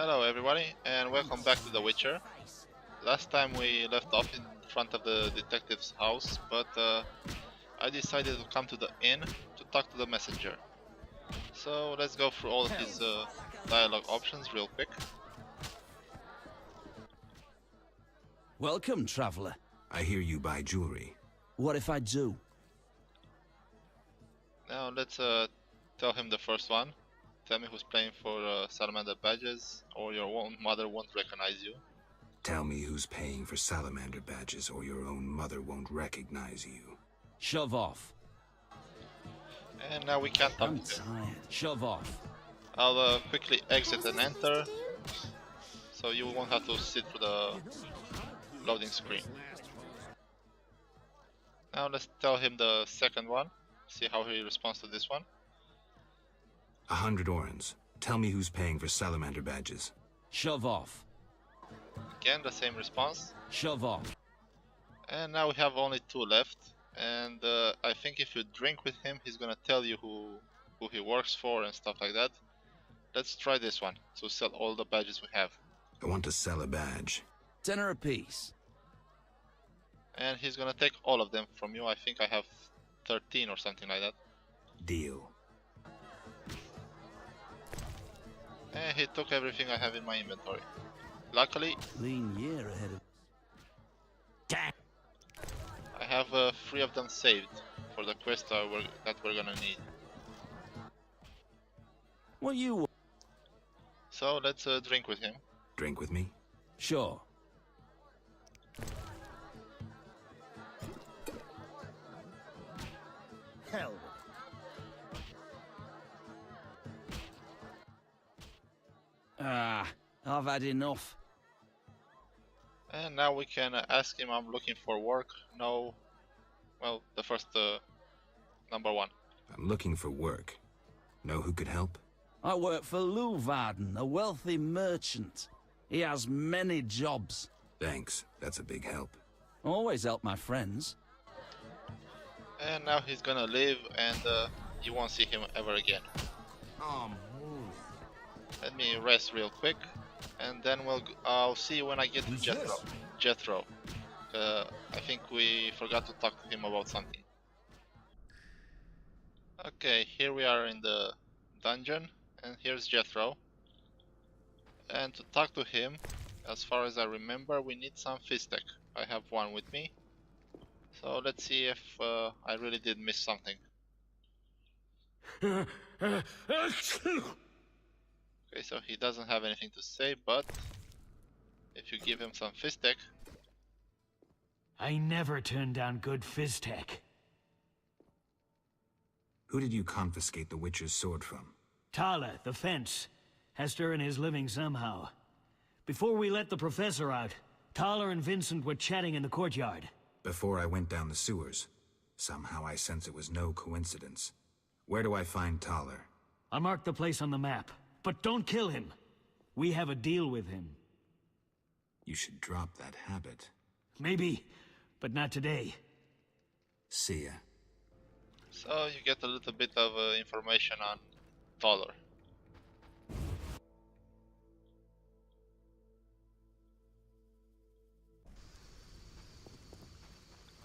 Hello everybody and welcome back to The Witcher. Last time we left off in front of the detective's house, but I decided to come to the inn to talk to the messenger. So let's go through all of his dialogue options real quick. Welcome, traveler. I hear you buy jewelry. What if I do? Now let's tell him the first one. Tell me who's playing for Salamander badges, or your own mother won't recognize you. Tell me who's paying for salamander badges, or your own mother won't recognize you. Shove off. And now we can't talk I'm to him. tired. Shove off. I'll quickly exit and enter, so you won't have to sit through the loading screen. Now let's tell him the second one, see how he responds to this one. 100 orens. Tell me who's paying for salamander badges. Shove off. Again, the same response. Shove off. And now we have only 2 left. And I think if you drink with him, he's gonna tell you who he works for and stuff like that. Let's try this one, to sell all the badges we have. I want to sell a badge. Tenner apiece. And he's gonna take all of them from you. I think I have 13 or something like that. Deal. And he took everything I have in my inventory. Luckily, Lean year ahead of... Damn. I have 3 of them saved for the quest that we're gonna need. What you want? So let's drink with him. Drink with me? Sure. Hell. I've had enough. And now we can ask him, I'm looking for work. No. Well, the first number 1. I'm looking for work. Know who could help? I work for Luvarden, a wealthy merchant. He has many jobs. Thanks. That's a big help. Always help my friends. And now he's gonna leave and you won't see him ever again. Let me rest real quick, and then I'll see you when I get to Jethro. Jethro. I think we forgot to talk to him about something. Okay, here we are in the dungeon, and here's Jethro. And to talk to him, as far as I remember, we need some Fistek. I have one with me. So let's see if I really did miss something. Okay, so he doesn't have anything to say, but if you give him some Fistek... I never turn down good Fistek. Who did you confiscate the Witcher's sword from? Tala, the fence, has to earn his living somehow. Before we let the professor out, Tala and Vincent were chatting in the courtyard. Before I went down the sewers. Somehow I sense it was no coincidence. Where do I find Thaler? I'll mark the place on the map, but don't kill him. We have a deal with him. You should drop that habit. Maybe, but not today. See ya. So you get a little bit of information on Thaler.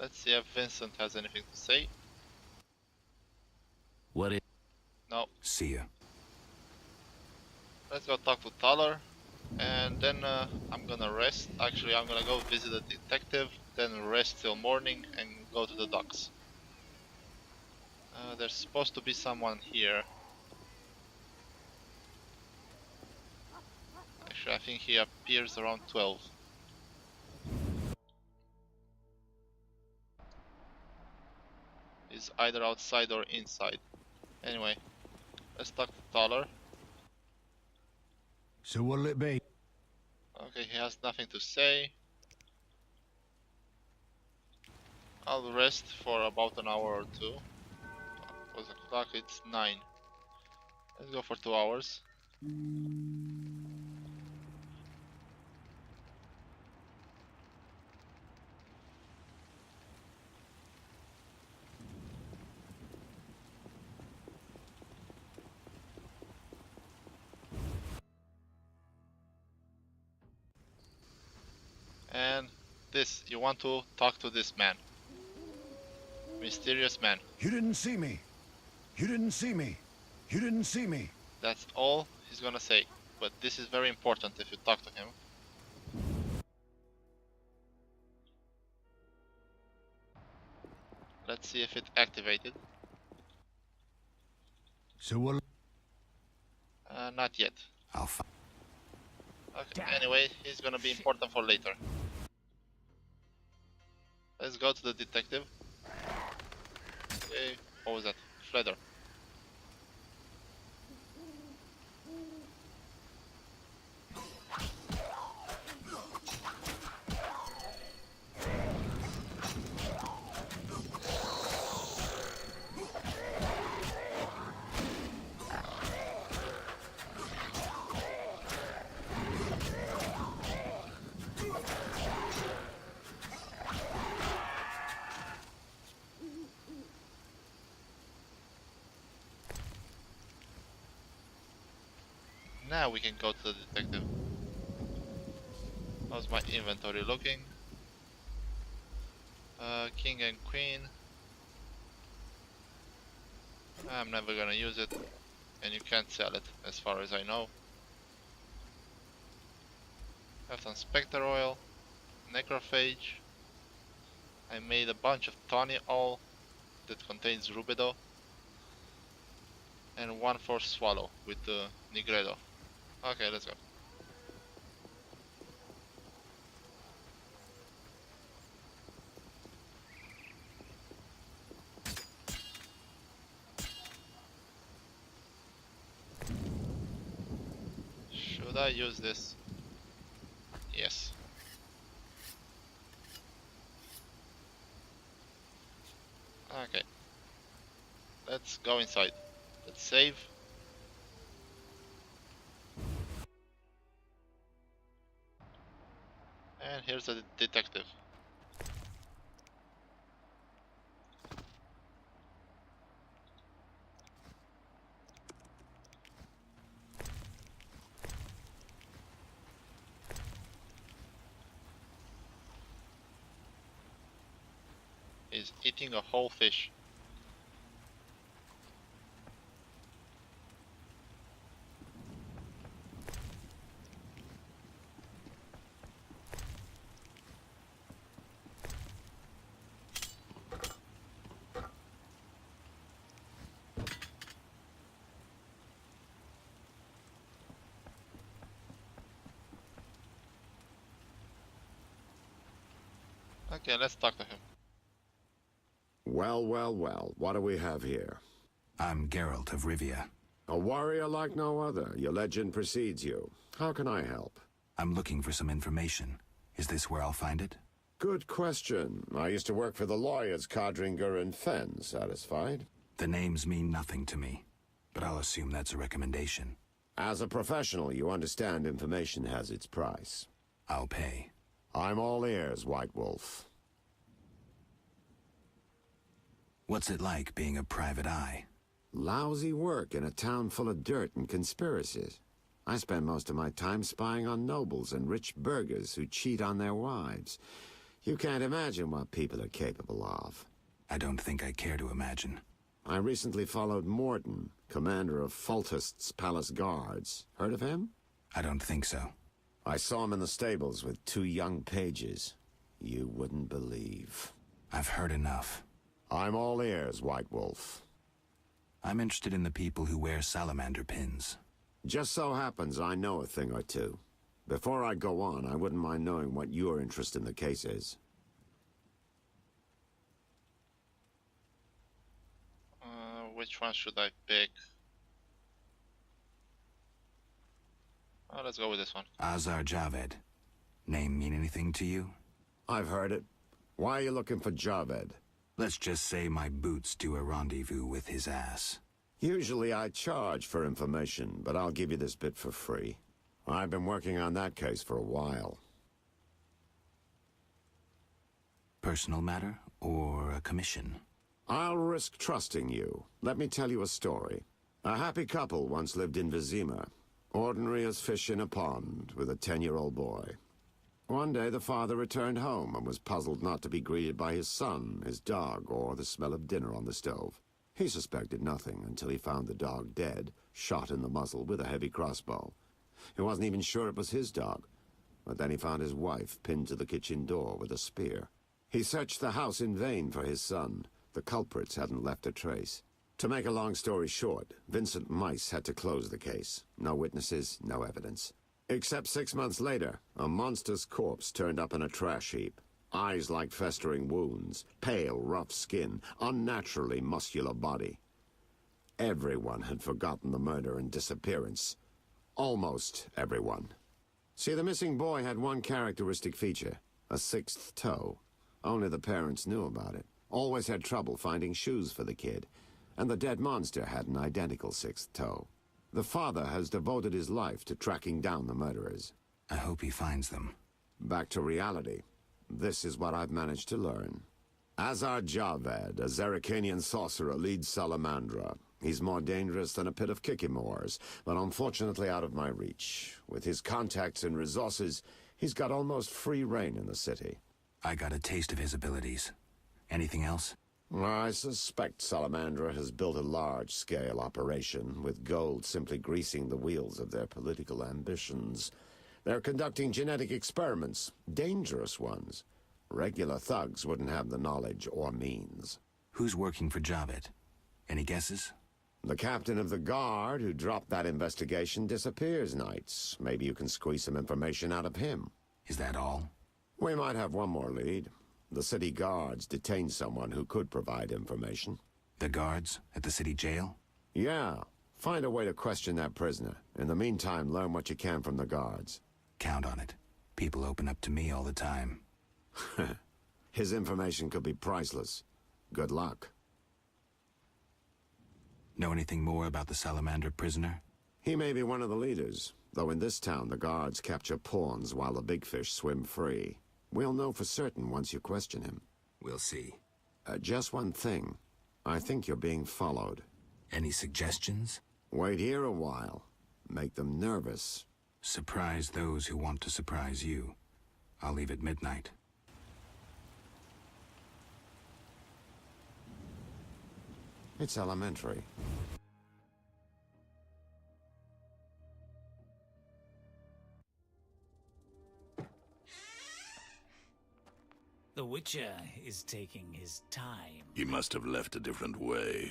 Let's see if Vincent has anything to say. What is... No. See ya. Let's go talk to Thaler, and then I'm gonna rest. Actually, I'm gonna go visit the detective, then rest till morning and go to the docks. There's supposed to be someone here. Actually, I think he appears around 12. He's either outside or inside. Anyway, let's talk to Thaler. So what'll it be? Okay, he has nothing to say. I'll rest for about an hour or 2. What's the clock? It's 9. Let's go for 2 hours. And this, you want to talk to this man. Mysterious man. You didn't see me. You didn't see me. You didn't see me. That's all he's gonna say. But this is very important if you talk to him. Let's see if it activated. So what? Not yet. I'll find. Okay, anyway, he's gonna be important for later. Let's go to the detective. Okay, what was that? Fledder. Now we can go to the detective. How's my inventory looking? King and queen. I'm never gonna use it, and you can't sell it as far as I know. Have some spectre oil, necrophage. I made a bunch of tawny oil that contains rubido, and one for swallow with the nigredo. Okay, let's go. Should I use this? Yes. Okay. Let's go inside. Let's save. And here's the detective. He's eating a whole fish. Okay, let's talk to him. Well, well, well, what do we have here? I'm Geralt of Rivia. A warrior like no other. Your legend precedes you. How can I help? I'm looking for some information. Is this where I'll find it? Good question. I used to work for the lawyers Codringer and Fenn. Satisfied? The names mean nothing to me, but I'll assume that's a recommendation. As a professional, you understand information has its price. I'll pay. I'm all ears, White Wolf. What's it like being a private eye? Lousy work in a town full of dirt and conspiracies. I spend most of my time spying on nobles and rich burghers who cheat on their wives. You can't imagine what people are capable of. I don't think I care to imagine. I recently followed Morton, commander of Foltest's palace guards. Heard of him? I don't think so. I saw him in the stables with 2 young pages. You wouldn't believe. I've heard enough. I'm all ears, White Wolf. I'm interested in the people who wear salamander pins. Just so happens I know a thing or two. Before I go on, I wouldn't mind knowing what your interest in the case is. Which one should I pick? Oh, let's go with this one. Azar Javed. Name mean anything to you? I've heard it. Why are you looking for Javed? Let's just say my boots do a rendezvous with his ass. Usually I charge for information, but I'll give you this bit for free. I've been working on that case for a while. Personal matter or a commission? I'll risk trusting you. Let me tell you a story. A happy couple once lived in Vizima. Ordinary as fish in a pond, with a 10-year-old boy. One day the father returned home and was puzzled not to be greeted by his son, his dog, or the smell of dinner on the stove. He suspected nothing until he found the dog dead, shot in the muzzle with a heavy crossbow. He wasn't even sure it was his dog, but then he found his wife pinned to the kitchen door with a spear. He searched the house in vain for his son. The culprits hadn't left a trace. To make a long story short, Vincent Mice had to close the case. No witnesses, no evidence. Except 6 months later, a monster's corpse turned up in a trash heap. Eyes like festering wounds, pale, rough skin, unnaturally muscular body. Everyone had forgotten the murder and disappearance. Almost everyone. See, the missing boy had one characteristic feature, a sixth toe. Only the parents knew about it. Always had trouble finding shoes for the kid. And the dead monster had an identical sixth toe. The father has devoted his life to tracking down the murderers. I hope he finds them. Back to reality. This is what I've managed to learn. Azar Javed, a Zerrikanian sorcerer, leads Salamandra. He's more dangerous than a pit of Kikimores, but unfortunately out of my reach. With his contacts and resources, he's got almost free reign in the city. I got a taste of his abilities. Anything else? I suspect Salamandra has built a large-scale operation, with gold simply greasing the wheels of their political ambitions. They're conducting genetic experiments, dangerous ones. Regular thugs wouldn't have the knowledge or means. Who's working for Javed? Any guesses? The captain of the guard who dropped that investigation disappears nights. Maybe you can squeeze some information out of him. Is that all? We might have one more lead. The city guards detained someone who could provide information. The guards at the city jail? Yeah. Find a way to question that prisoner. In the meantime, learn what you can from the guards. Count on it. People open up to me all the time. His information could be priceless. Good luck. Know anything more about the Salamander prisoner? He may be one of the leaders, though in this town the guards capture pawns while the big fish swim free. We'll know for certain once you question him. We'll see. Just one thing. I think you're being followed. Any suggestions? Wait here a while. Make them nervous. Surprise those who want to surprise you. I'll leave at midnight. It's elementary. The Witcher is taking his time. He must have left a different way.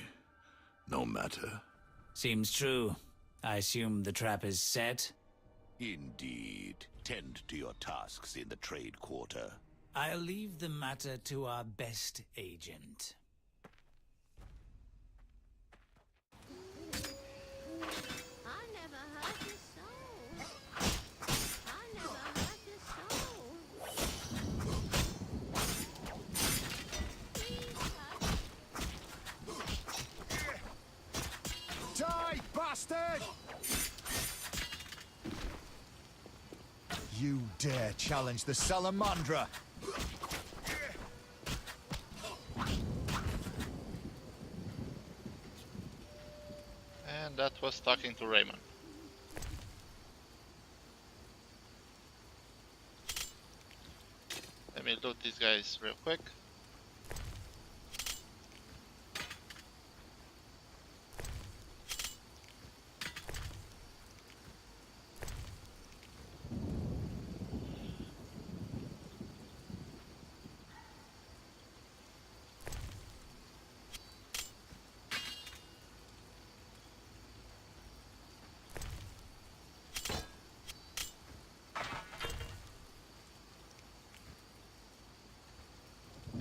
No matter. Seems true. I assume the trap is set? Indeed. Tend to your tasks in the trade quarter. I'll leave the matter to our best agent. I never heard this song. I never heard this song. Die, bastard! You dare challenge the Salamandra? And that was talking to Raymond. Let me loot these guys real quick.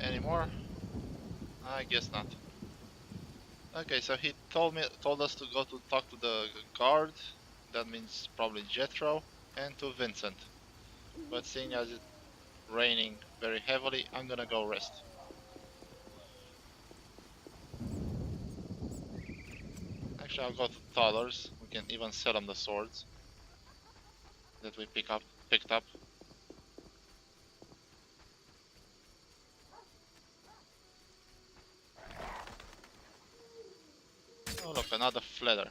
Anymore? I guess not. Okay, so he told us to go to talk to the guard. That means probably Jethro and to Vincent. But seeing as it's raining very heavily, I'm gonna go rest. Actually, I'll go to Thaller's. We can even sell them the swords that we picked up. Oh look, another flatter.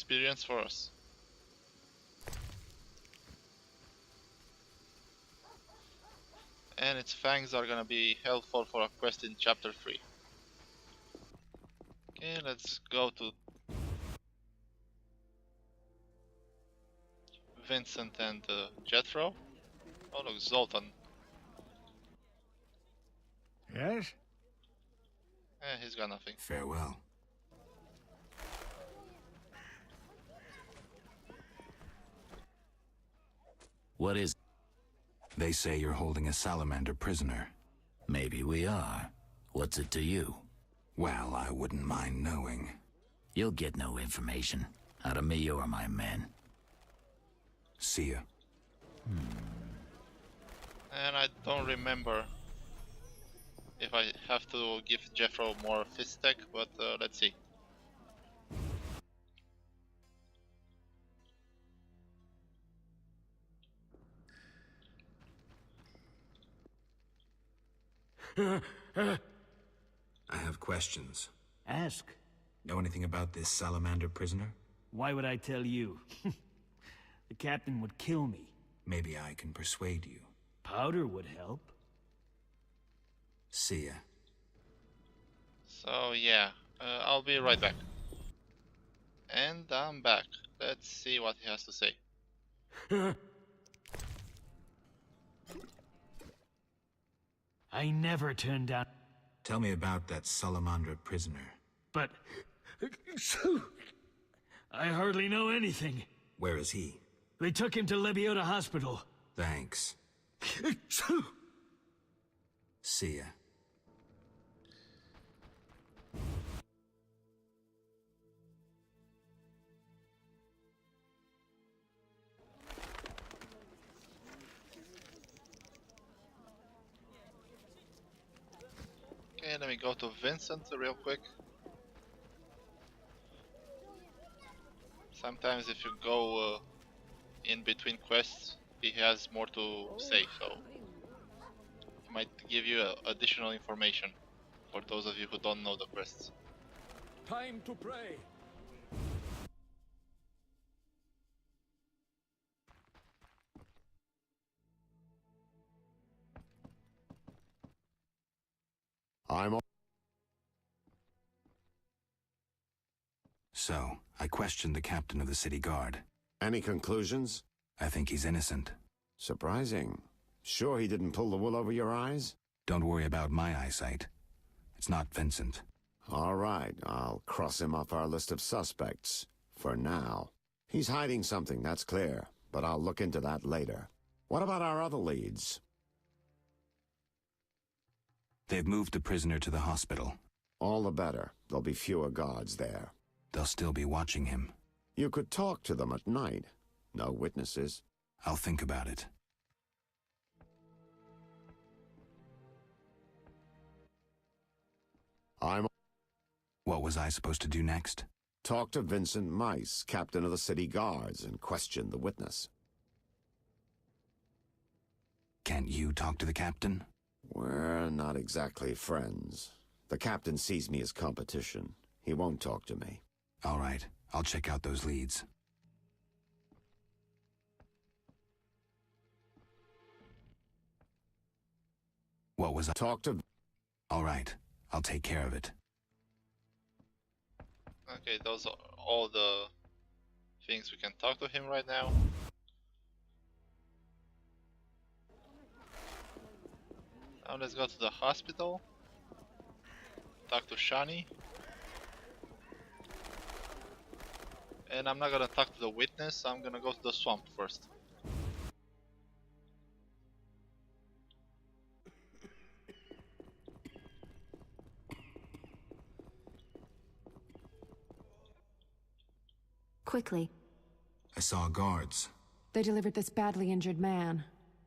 experience for us. And its fangs are gonna be helpful for a quest in chapter 3. Okay, let's go to Vincent and Jethro. Oh look, Zoltan. Yes? He's got nothing. Farewell. What is... They say you're holding a salamander prisoner. Maybe we are. What's it to you? Well, I wouldn't mind knowing. You'll get no information. Out of me or my men. See ya. And I don't remember if I have to give Jethro more fist tech, but let's see. I have questions. Ask. Know anything about this salamander prisoner? Why would I tell you? The captain would kill me. Maybe I can persuade you. Powder would help. See ya. So yeah, I'll be right back. And I'm back. Let's see what he has to say. I never turned down... Tell me about that salamander prisoner. But... I hardly know anything. Where is he? They took him to Lebiota Hospital. Thanks. See ya. Okay, let me go to Vincent real quick. Sometimes if you go in between quests, he has more to say, so he might give you additional information for those of you who don't know the quests. Time to pray. So, I questioned the captain of the city guard. Any conclusions? I think he's innocent. Surprising. Sure he didn't pull the wool over your eyes? Don't worry about my eyesight. It's not Vincent. All right, I'll cross him off our list of suspects. For now. He's hiding something, that's clear. But I'll look into that later. What about our other leads? They've moved the prisoner to the hospital. All the better. There'll be fewer guards there. They'll still be watching him. You could talk to them at night. No witnesses. I'll think about it. What was I supposed to do next? Talk to Vincent Mice, captain of the city guards, and question the witness. Can't you talk to the captain? We're not exactly friends. The captain sees me as competition. He won't talk to me. All right, I'll check out those leads. What was I? Talk to... All right, I'll take care of it. Okay, those are all the things we can talk to him right now. Now let's go to the hospital. Talk to Shani. And I'm not gonna talk to the witness, I'm gonna go to the swamp first. Quickly. I saw guards. They delivered this badly injured man.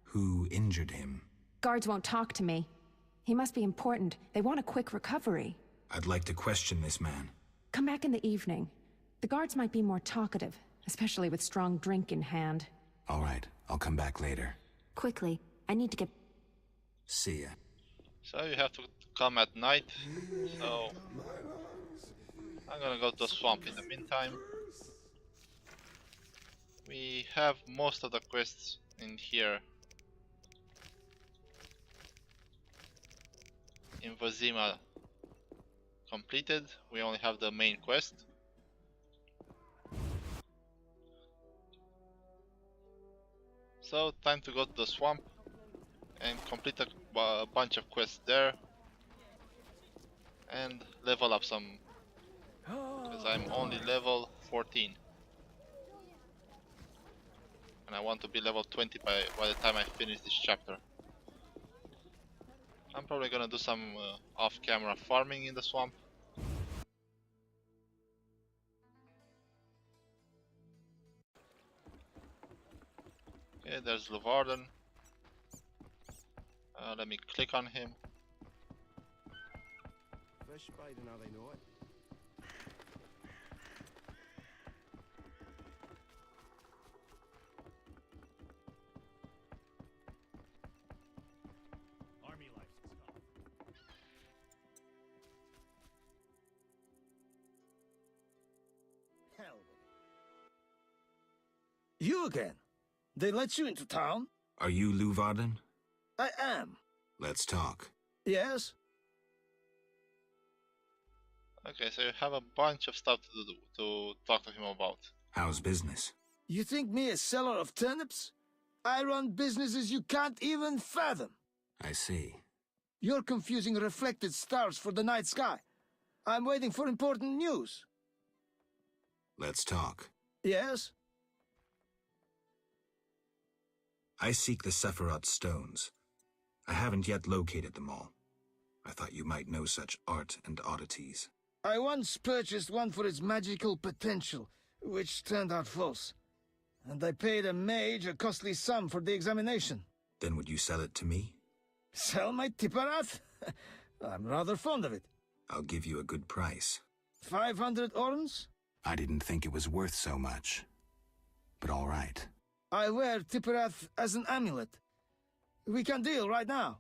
Who injured him? Guards won't talk to me. He must be important. They want a quick recovery. I'd like to question this man. Come back in the evening. The guards might be more talkative, especially with strong drink in hand. All right, I'll come back later. Quickly. I need to get... See ya. So you have to come at night, so I'm gonna go to the swamp in the meantime. We have most of the quests in here. In Vazima completed, we only have the main quest. So time to go to the swamp and complete a bunch of quests there and level up some, because I'm only level 14 and I want to be level 20 by the time I finish this chapter. I'm probably gonna do some off-camera farming in the swamp. Okay, there's Levarden. Let me click on him. Fresh spider, now they know it. Army life and stuff. Hell with it. You again? They let you into town? Are you Levarden? I am. Let's talk. Yes? Okay, so you have a bunch of stuff to talk to him about. How's business? You think me a seller of turnips? I run businesses you can't even fathom. I see. You're confusing reflected stars for the night sky. I'm waiting for important news. Let's talk. Yes? I seek the Sephiroth stones. I haven't yet located them all. I thought you might know such art and oddities. I once purchased one for its magical potential, which turned out false. And I paid a mage a costly sum for the examination. Then would you sell it to me? Sell my Tipparath? I'm rather fond of it. I'll give you a good price. 500 orns? I didn't think it was worth so much. But all right. I wear Tipparath as an amulet. We can deal right now.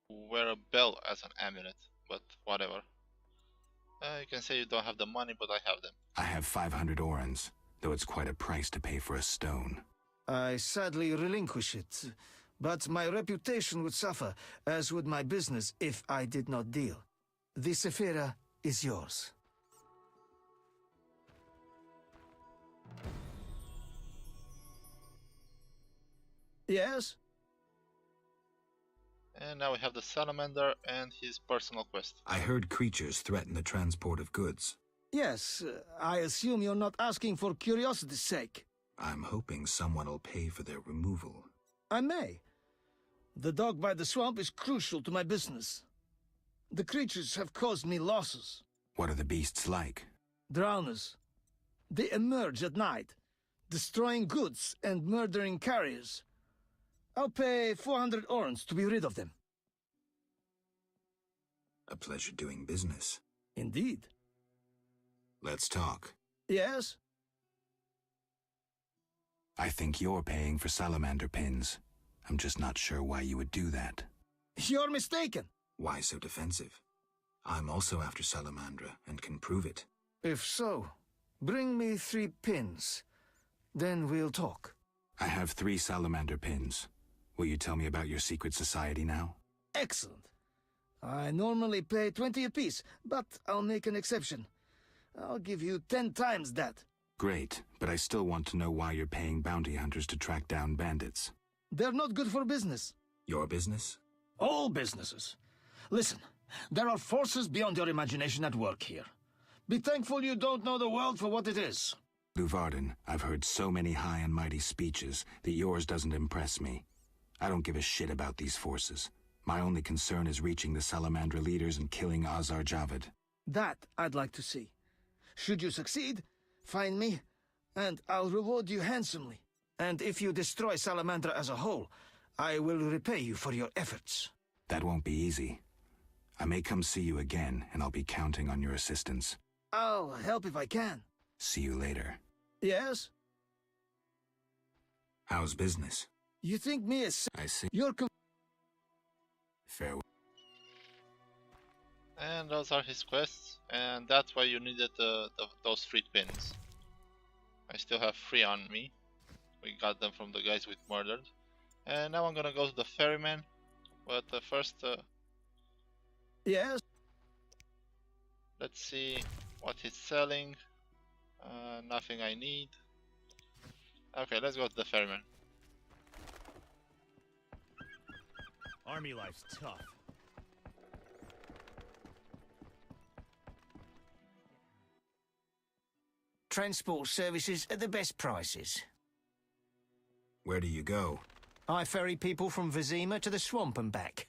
Wear a bell as an amulet, but whatever. You can say you don't have the money, but I have them. I have 500 orans, though it's quite a price to pay for a stone. I sadly relinquish it, but my reputation would suffer, as would my business if I did not deal. The Sephira is yours. Yes? And now we have the Salamander and his personal quest. I heard creatures threaten the transport of goods. Yes, I assume you're not asking for curiosity's sake. I'm hoping someone will pay for their removal. I may. The dog by the swamp is crucial to my business. The creatures have caused me losses. What are the beasts like? Drowners. They emerge at night, destroying goods and murdering carriers. I'll pay 400 orns to be rid of them. A pleasure doing business. Indeed. Let's talk. Yes? I think you're paying for salamander pins. I'm just not sure why you would do that. You're mistaken. Why so defensive? I'm also after Salamandra and can prove it. If so, bring me 3 pins. Then we'll talk. I have 3 salamander pins. Will you tell me about your secret society now? Excellent. I normally pay 20 apiece, but I'll make an exception. I'll give you 10 times that. Great, but I still want to know why you're paying bounty hunters to track down bandits. They're not good for business. Your business? All businesses. Listen, there are forces beyond your imagination at work here. Be thankful you don't know the world for what it is. Levarden, I've heard so many high and mighty speeches that yours doesn't impress me. I don't give a shit about these forces. My only concern is reaching the Salamandra leaders and killing Azar Javed. That I'd like to see. Should you succeed, find me, and I'll reward you handsomely. And if you destroy Salamandra as a whole, I will repay you for your efforts. That won't be easy. I may come see you again, and I'll be counting on your assistance. I'll help if I can. See you later. Yes? How's business? You think me as... I see. You're... Farewell. And those are his quests, and that's why you needed those 3 pins. I still have 3 on me. We got them from the guys we murdered. And now I'm gonna go to the ferryman. But first, Yes? let's see what he's selling. Nothing I need. Okay, let's go to the ferryman. Army life's tough. Transport services at the best prices. Where do you go? I ferry people from Vizima to the swamp and back.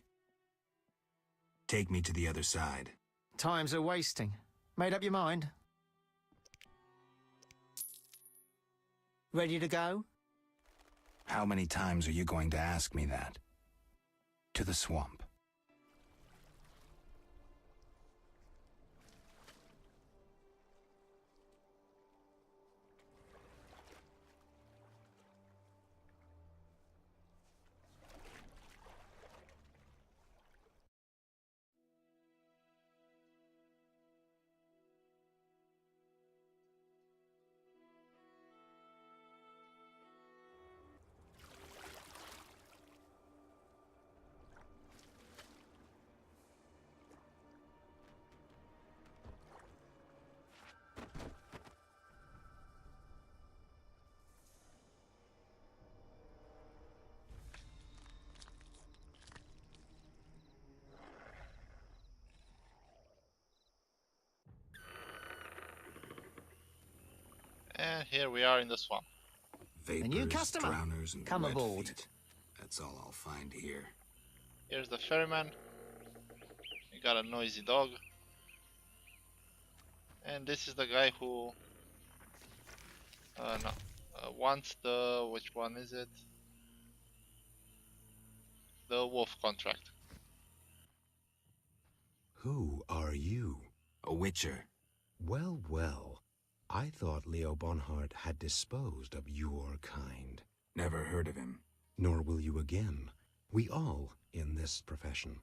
Take me to the other side. Times are wasting. Made up your mind? Ready to go? How many times are you going to ask me that? To the swamp. And here we are in the swamp. Vapors, A new customer. drowners, and Come wet aboard. feet. That's all I'll find here. Here's the ferryman. We got a noisy dog. And this is the guy who wants the, which one is it? The wolf contract. Who are you? A witcher. Well, well. I thought Leo Bonhart had disposed of your kind. Never heard of him. Nor will you again. We all, in this profession,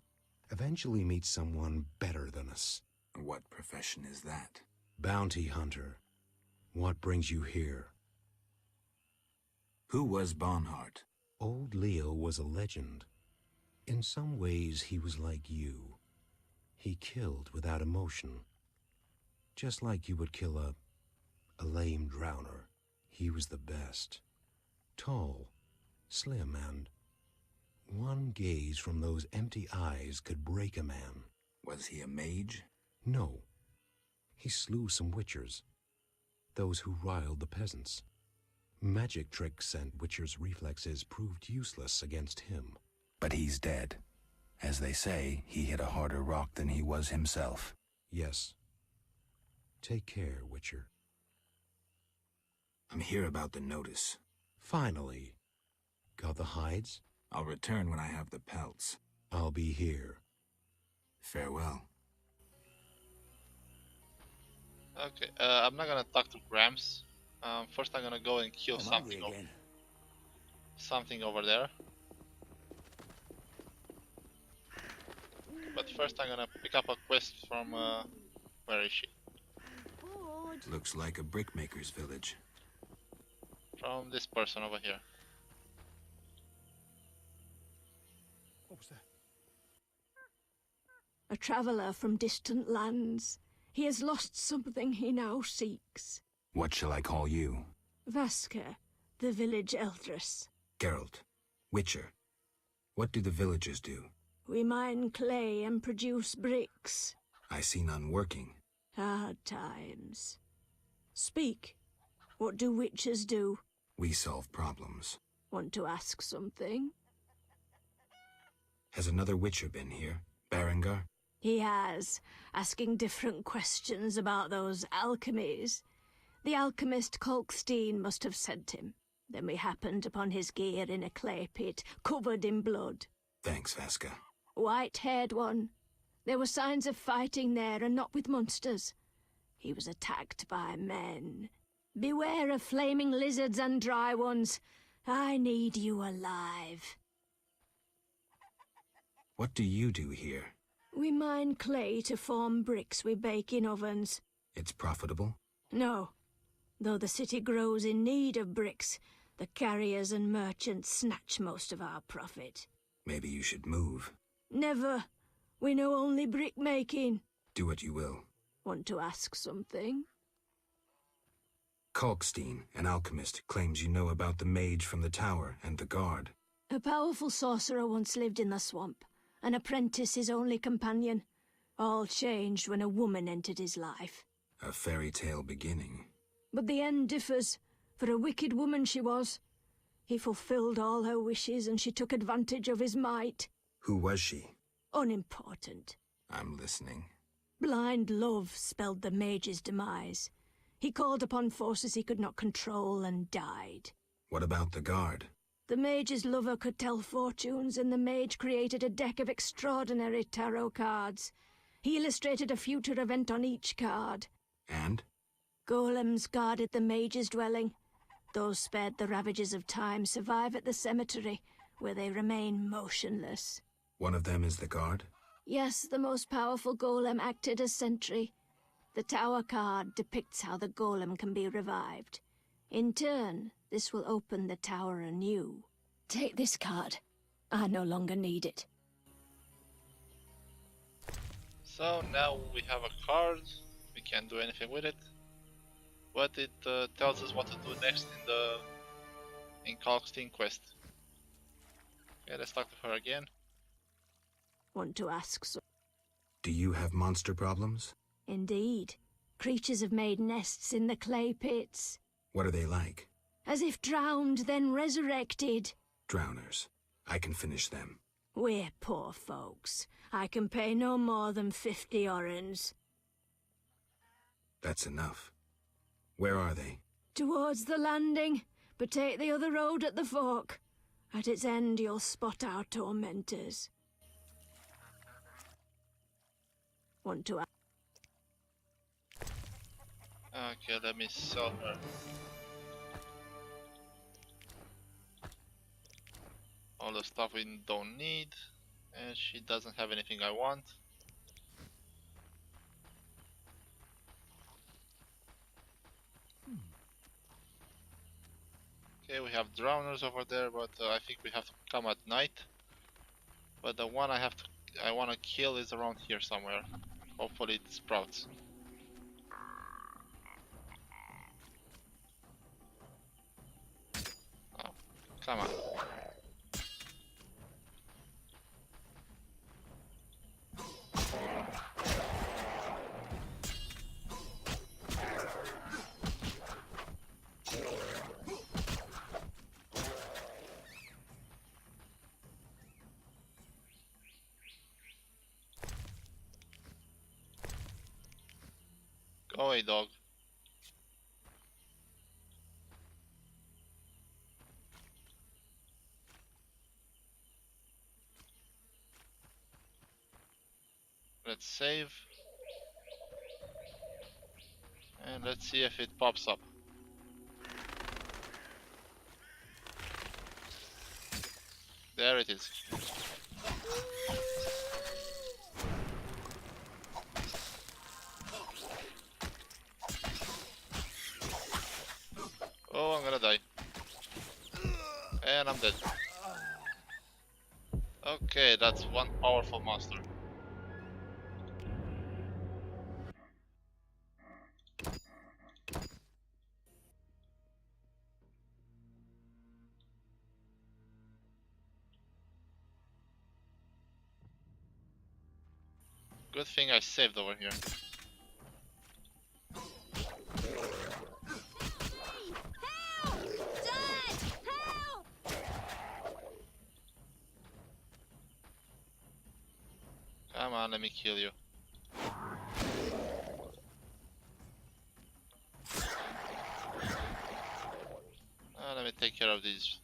eventually meet someone better than us. What profession is that? Bounty hunter. What brings you here? Who was Bonhart? Old Leo was a legend. In some ways, he was like you. He killed without emotion. Just like you would kill a lame drowner. He was the best. Tall, slim, and one gaze from those empty eyes could break a man. Was he a mage? No. He slew some witchers. Those who riled the peasants. Magic tricks and witchers' reflexes proved useless against him. But he's dead. As they say, he hit a harder rock than he was himself. Yes. Take care, Witcher. I'm here about the notice. Finally. Got the hides? I'll return when I have the pelts. I'll be here. Farewell. Okay, I'm not gonna talk to Grams. First I'm gonna go and kill something over there. But first I'm gonna pick up a quest from, where is she? Looks like a brickmaker's village. From this person over here. What was that? A traveller from distant lands. He has lost something he now seeks. What shall I call you? Vaska, the village eldress. Geralt. Witcher. What do the villagers do? We mine clay and produce bricks. I see none working. Hard times. Speak. What do witchers do? We solve problems. Want to ask something? Has another witcher been here? Berengar? He has, asking different questions about those alchemies. The alchemist Kolkstein must have sent him. Then we happened upon his gear in a clay pit, covered in blood. Thanks, Vaska. White-haired one. There were signs of fighting there, and not with monsters. He was attacked by men. Beware of flaming lizards and dry ones. I need you alive. What do you do here? We mine clay to form bricks we bake in ovens. It's profitable? No. Though the city grows in need of bricks, the carriers and merchants snatch most of our profit. Maybe you should move. Never. We know only brick-making. Do what you will. Want to ask something? Kalkstein, an alchemist, claims you know about the mage from the tower and the guard. A powerful sorcerer once lived in the swamp, an apprentice his only companion. All changed when a woman entered his life. A fairy tale beginning. But the end differs, for a wicked woman she was. He fulfilled all her wishes and she took advantage of his might. Who was she? Unimportant. I'm listening. Blind love spelled the mage's demise. He called upon forces he could not control and died. What about the guard? The mage's lover could tell fortunes, and the mage created a deck of extraordinary tarot cards. He illustrated a future event on each card. And? Golems guarded the mage's dwelling. Those spared the ravages of time survive at the cemetery, where they remain motionless. One of them is the guard? Yes, the most powerful golem acted as sentry. The tower card depicts how the golem can be revived. In turn, this will open the tower anew. Take this card. I no longer need it. So now we have a card. We can't do anything with it. But it tells us what to do next in Kalkstein quest. Okay, let's talk to her again. Want to ask so? Do you have monster problems? Indeed. Creatures have made nests in the clay pits. What are they like? As if drowned, then resurrected. Drowners. I can finish them. We're poor folks. I can pay no more than 50 orens. That's enough. Where are they? Towards the landing, but take the other road at the fork. At its end, you'll spot our tormentors. Want to ask? Okay, let me sell her. All the stuff we don't need, and she doesn't have anything I want. Okay, we have drowners over there, but I think we have to come at night. But the one I want to kill is around here somewhere. Hopefully it sprouts. Oh, come on. Go away, dog. Let's save. And let's see if it pops up. There it is. Oh, I'm gonna die. And I'm dead. Okay, that's one powerful monster. Good thing I saved over here. Come on, let me kill you. Let me take care of these.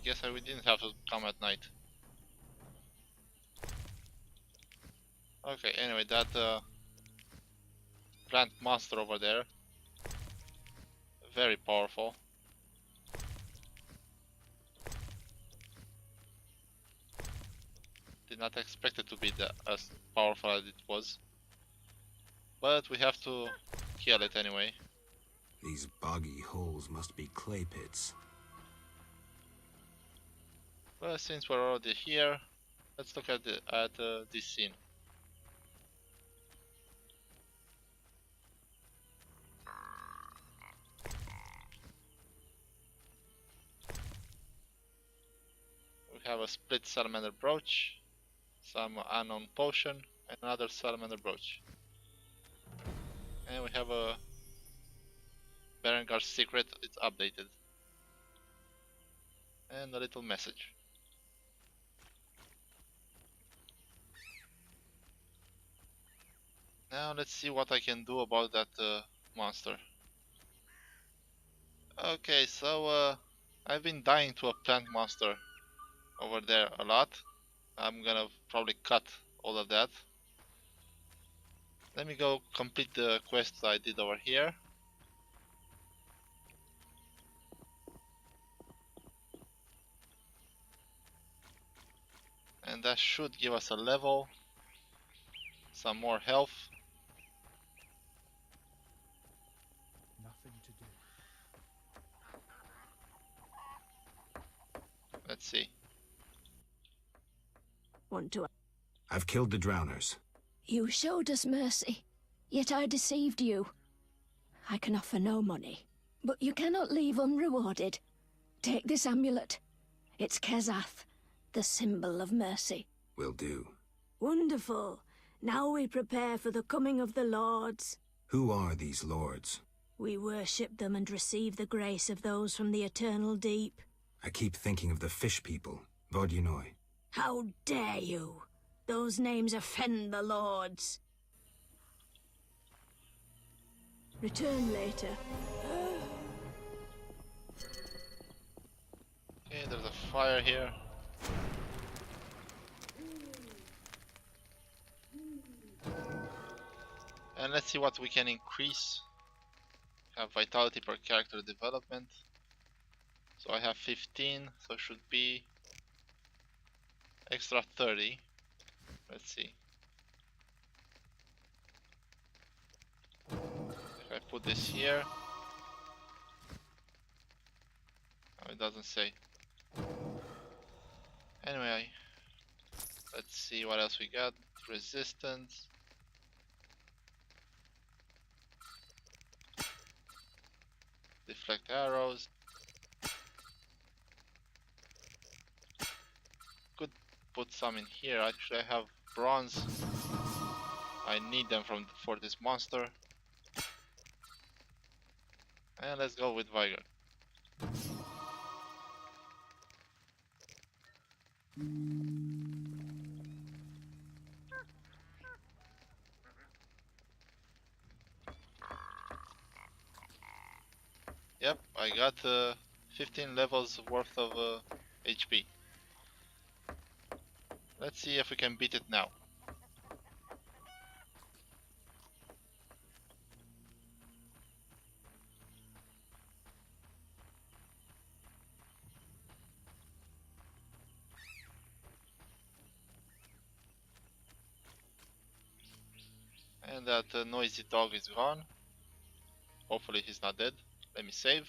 guess we didn't have to come at night. Okay, anyway, that plant monster over there, very powerful. Did not expect it to be as powerful as it was, but we have to kill it anyway. These boggy holes must be clay pits. Well, since we're already here, let's look at this scene. We have a split salamander brooch, some unknown potion, and another salamander brooch. And we have a Berengar's secret, it's updated. And a little message. Now let's see what I can do about that monster. Okay, so I've been dying to a plant monster over there a lot. I'm gonna probably cut all of that. Let me go complete the quests I did over here. And that should give us a level, some more health. Nothing to do. Let's see. Want to... I've killed the drowners. You showed us mercy, yet I deceived you. I can offer no money, but you cannot leave unrewarded. Take this amulet. It's Kezath, the symbol of mercy. Will do. Wonderful. Now we prepare for the coming of the lords. Who are these lords? We worship them and receive the grace of those from the eternal deep. I keep thinking of the fish people, Vodunoi. How dare you? Those names offend the lords. Return later. Okay, there's a fire here. And let's see what we can increase. Have vitality per character development. So I have 15, so it should be extra 30. Let's see. If I put this here. Oh, it doesn't say. Anyway, let's see what else we got. Resistance. Deflect arrows. Could put some in here. Actually, I have bronze. I need them for this monster. And let's go with Vigor. Yep, I got 15 levels worth of HP. Let's see if we can beat it now. And that noisy dog is gone. Hopefully he's not dead. Let me save.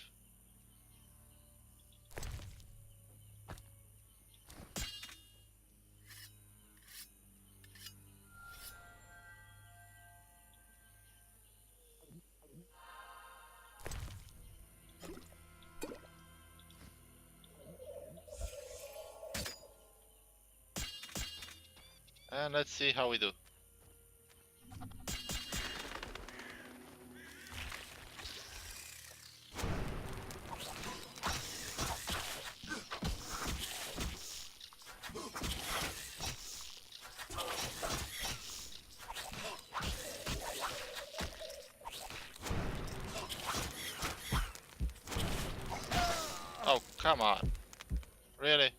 And let's see how we do. Oh, come on. Really?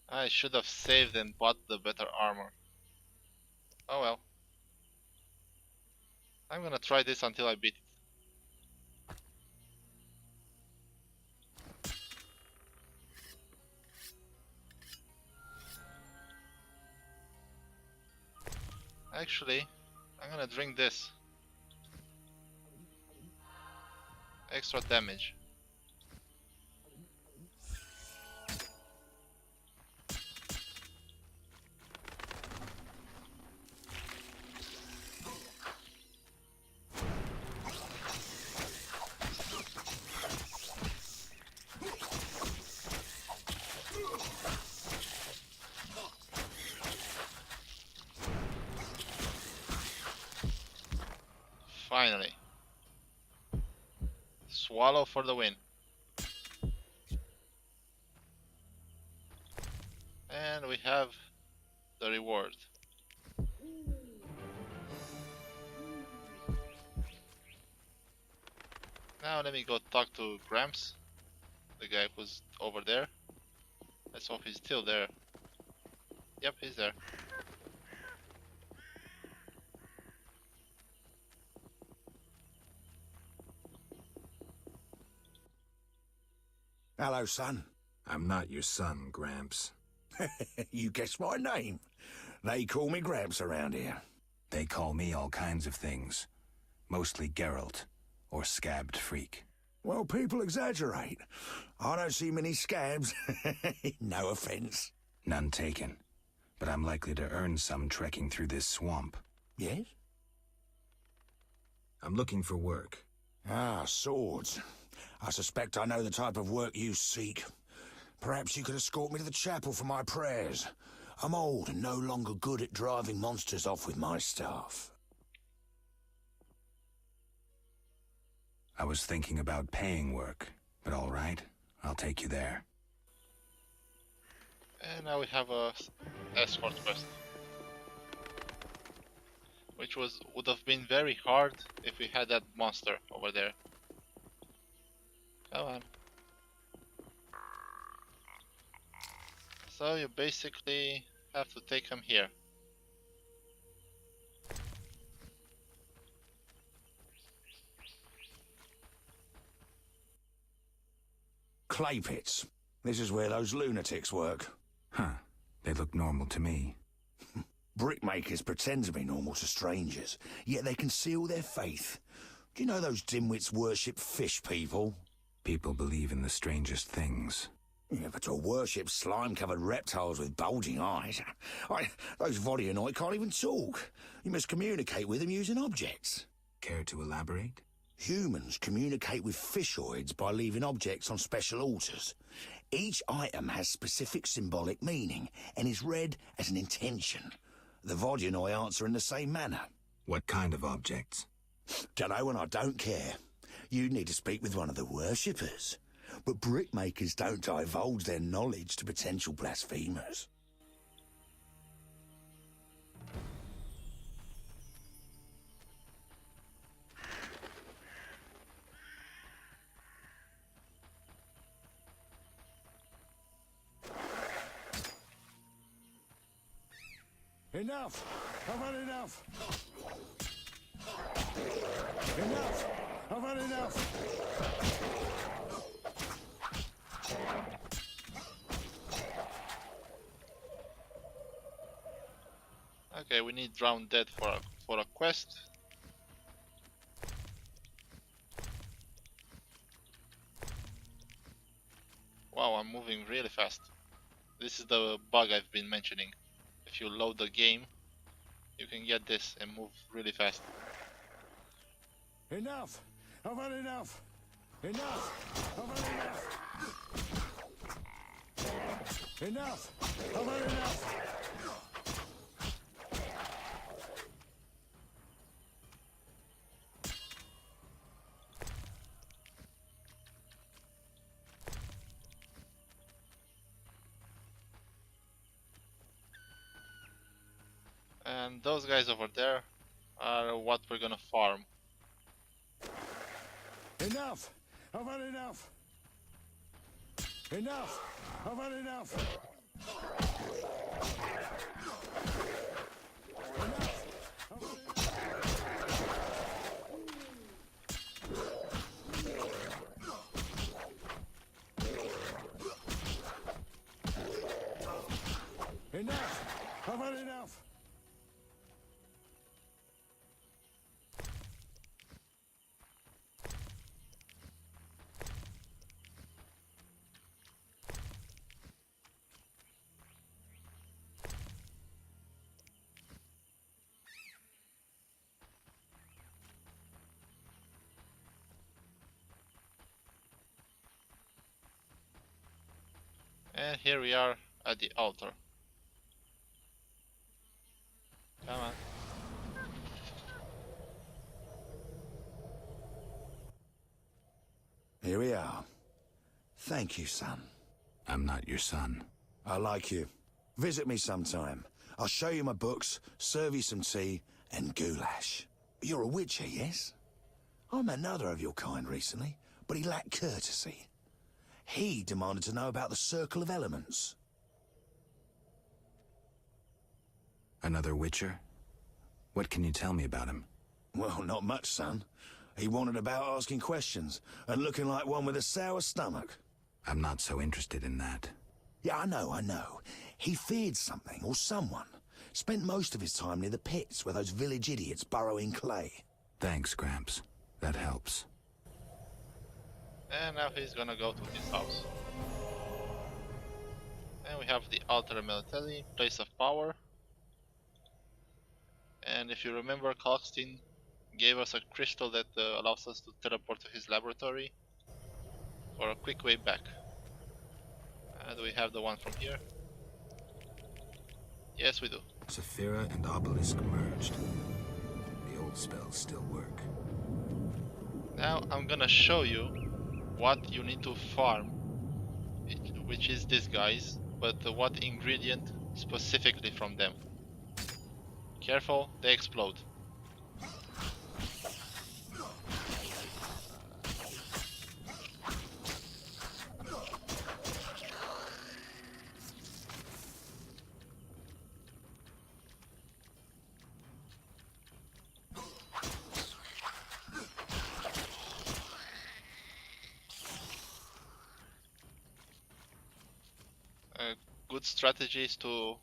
I should have saved and bought the better armor. Oh well. I'm gonna try this until I beat it. Actually, I'm gonna drink this. Extra damage. Finally. Swallow for the win. And we have the reward. Now let me go talk to Gramps, the guy who's over there. Let's hope he's still there. Yep, he's there. Hello, son. I'm not your son, Gramps. You guessed my name. They call me Gramps around here. They call me all kinds of things. Mostly Geralt, or Scabbed Freak. Well, people exaggerate. I don't see many scabs. No offense. None taken. But I'm likely to earn some trekking through this swamp. Yes? I'm looking for work. Ah, swords. I suspect I know the type of work you seek. Perhaps you could escort me to the chapel for my prayers. I'm old and no longer good at driving monsters off with my staff. I was thinking about paying work, but all right, I'll take you there. And now we have a escort quest, which would have been very hard if we had that monster over there. Come on. So you basically have to take him here. Clay pits. This is where those lunatics work. Huh. They look normal to me. Brickmakers pretend to be normal to strangers, yet they conceal their faith. Do you know those dimwits worship fish people? People believe in the strangest things. Yeah, but to worship slime-covered reptiles with bulging eyes. Those Vodyanoi can't even talk. You must communicate with them using objects. Care to elaborate? Humans communicate with fishoids by leaving objects on special altars. Each item has specific symbolic meaning and is read as an intention. The Vodyanoi answer in the same manner. What kind of objects? Dunno, and I don't care. You need to speak with one of the worshippers. But brickmakers don't divulge their knowledge to potential blasphemers. Enough! I've had enough! Enough! I've had enough! Okay, we need Drowned Dead for a quest. Wow, I'm moving really fast. This is the bug I've been mentioning. If you load the game, you can get this and move really fast. Enough! I've had enough! Enough! I've had enough! Enough! I've had enough! And those guys over there are what we're gonna farm. Enough! I've had enough! Enough! I've had enough! Enough! I've had enough! And here we are at the altar. Come on. Here we are. Thank you, son. I'm not your son. I like you. Visit me sometime. I'll show you my books, serve you some tea, and goulash. You're a witcher, yes? I met another of your kind recently, but he lacked courtesy. He demanded to know about the Circle of Elements. Another Witcher? What can you tell me about him? Well, not much, son. He wandered about asking questions, and looking like one with a sour stomach. I'm not so interested in that. Yeah, I know. He feared something, or someone. Spent most of his time near the pits where those village idiots burrow in clay. Thanks, Gramps. That helps. And now he's gonna go to his house. And we have the Altar Military, Place of Power. And if you remember, Kalkstein gave us a crystal that allows us to teleport to his laboratory for a quick way back. Do we have the one from here? Yes, we do. Saphira and Obelisk merged. The old spells still work. Now I'm gonna show you what you need to farm, which is these guys, but what ingredient specifically from them. Careful, they explode. Good strategy is to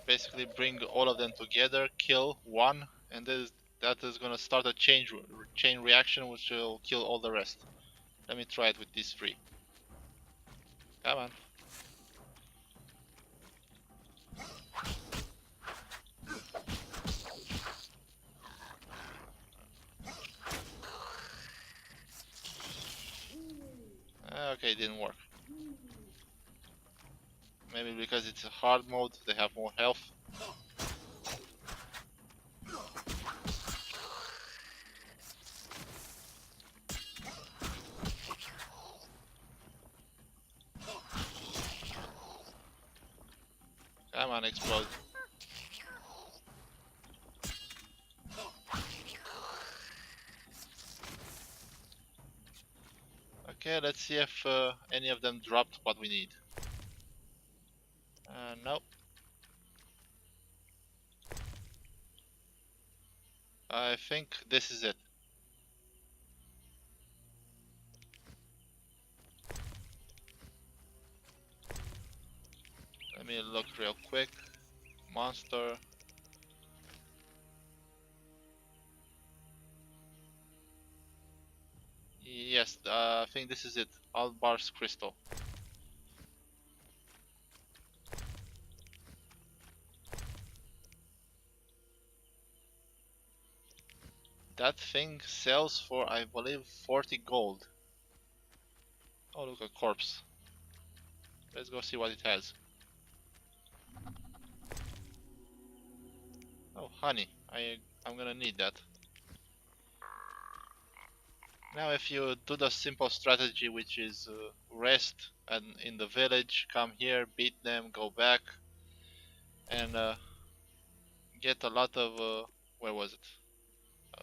basically bring all of them together, kill one, and that is gonna start a chain reaction which will kill all the rest. Let me try it with these three. Come on. Okay, it didn't work. Maybe because it's a hard mode, they have more health. Come on, explode. Okay, let's see if any of them dropped what we need. Nope. I think this is it. Let me look real quick. Monster. Yes, I think this is it. Albar's crystal. That thing sells for, I believe, 40 gold. Oh, look, a corpse. Let's go see what it has. Oh, honey. I'm gonna need that. Now if you do the simple strategy, which is rest and in the village, come here, beat them, go back, and get a lot of where was it?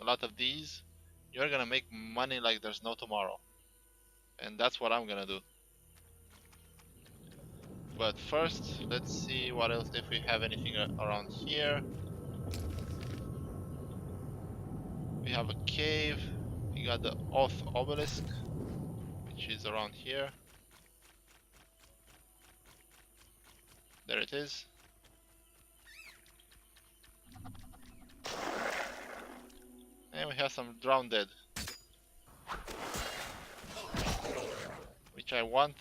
A lot of these. You're gonna make money like there's no tomorrow, and that's what I'm gonna do. But first, let's see what else, if we have anything around here. We have a cave. We got the Oath Obelisk, which is around here. There it is. And we have some Drowned Dead, which I want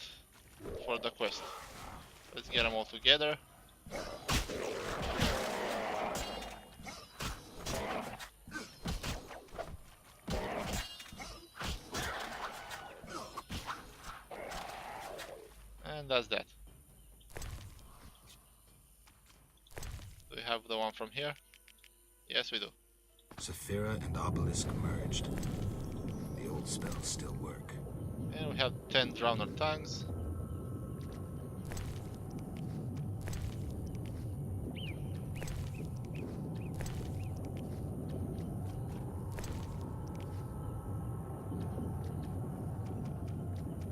for the quest. Let's get them all together. And that's that. Do we have the one from here? Yes, we do. Saphira and Obelisk merged. The old spells still work. And we have 10 Drowner Tongues.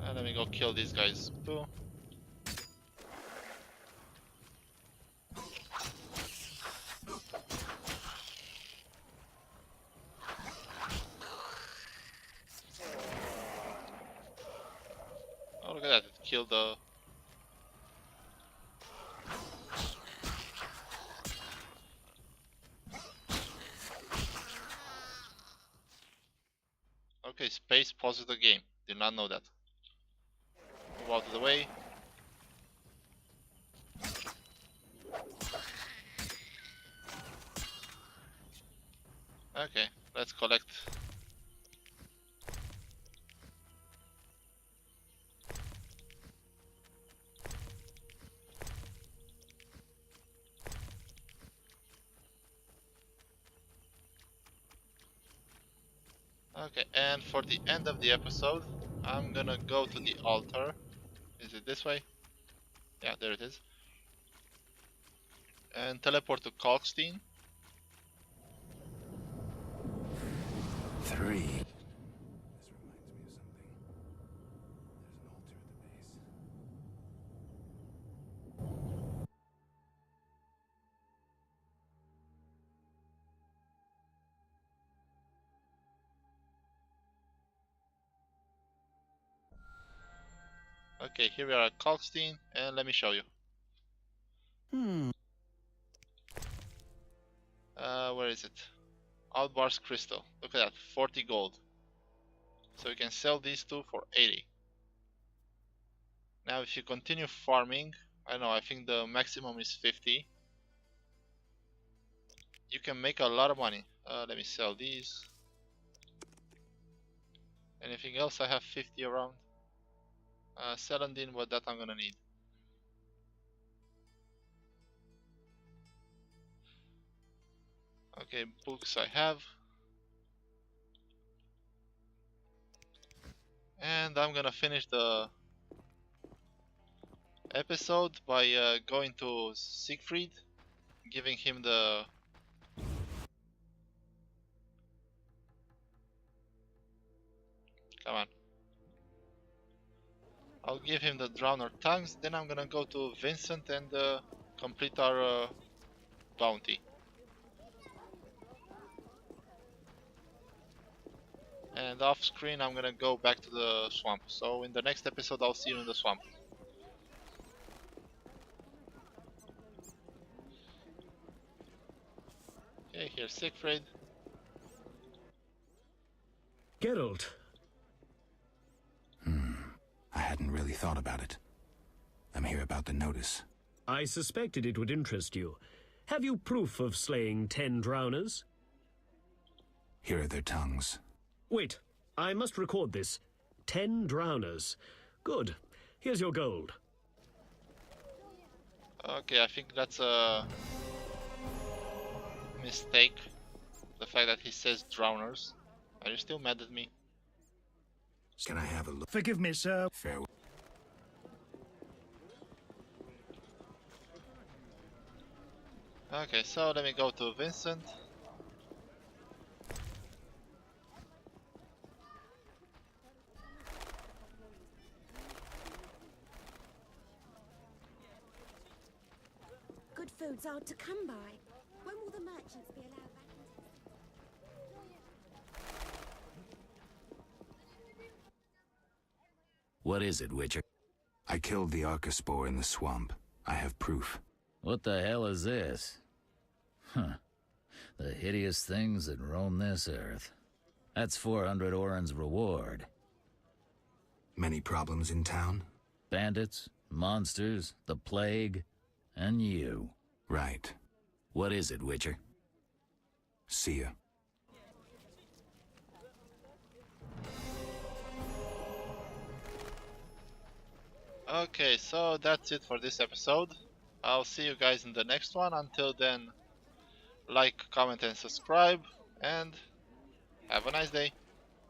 And let me go kill these guys too. Oh, look at that, it killed the... Okay, space pauses the game. Did not know that. Move out of the way. Okay, let's collect. Okay, and for the end of the episode, I'm gonna go to the altar. Is it this way? Yeah, there it is. And teleport to Kalkstein. 3. Okay, here we are at Kalkstein, and let me show you. Where is it? Outbar's Crystal. Look at that, 40 gold. So you can sell these two for 80. Now if you continue farming, I don't know, I think the maximum is 50. You can make a lot of money. Let me sell these. Anything else? I have 50 around. 17, but that I'm gonna need. Okay, books I have. And I'm gonna finish the episode by going to Siegfried, giving him the... Come on. I'll give him the Drowner Tongues, then I'm gonna go to Vincent and complete our bounty. And off screen I'm gonna go back to the swamp. So in the next episode I'll see you in the swamp. Okay, here's Siegfried. Geralt. I hadn't really thought about it. I'm here about the notice. I suspected it would interest you. Have you proof of slaying 10 drowners? Here are their tongues. Wait, I must record this. 10 drowners. Good. Here's your gold. Okay, I think that's a mistake. The fact that he says drowners. Are you still mad at me? Can I have a look? Forgive me, sir. Farewell. Okay, so let me go to Vincent. Good food's hard to come by. When will the merchants be allowed back into... What is it, Witcher? I killed the Arcaspore in the swamp. I have proof. What the hell is this? Huh. The hideous things that roam this earth. That's 400 Oren's reward. Many problems in town? Bandits, monsters, the plague, and you. Right. What is it, Witcher? See ya. Okay, so that's it for this episode. I'll see you guys in the next one. Until then, like, comment and subscribe, and have a nice day.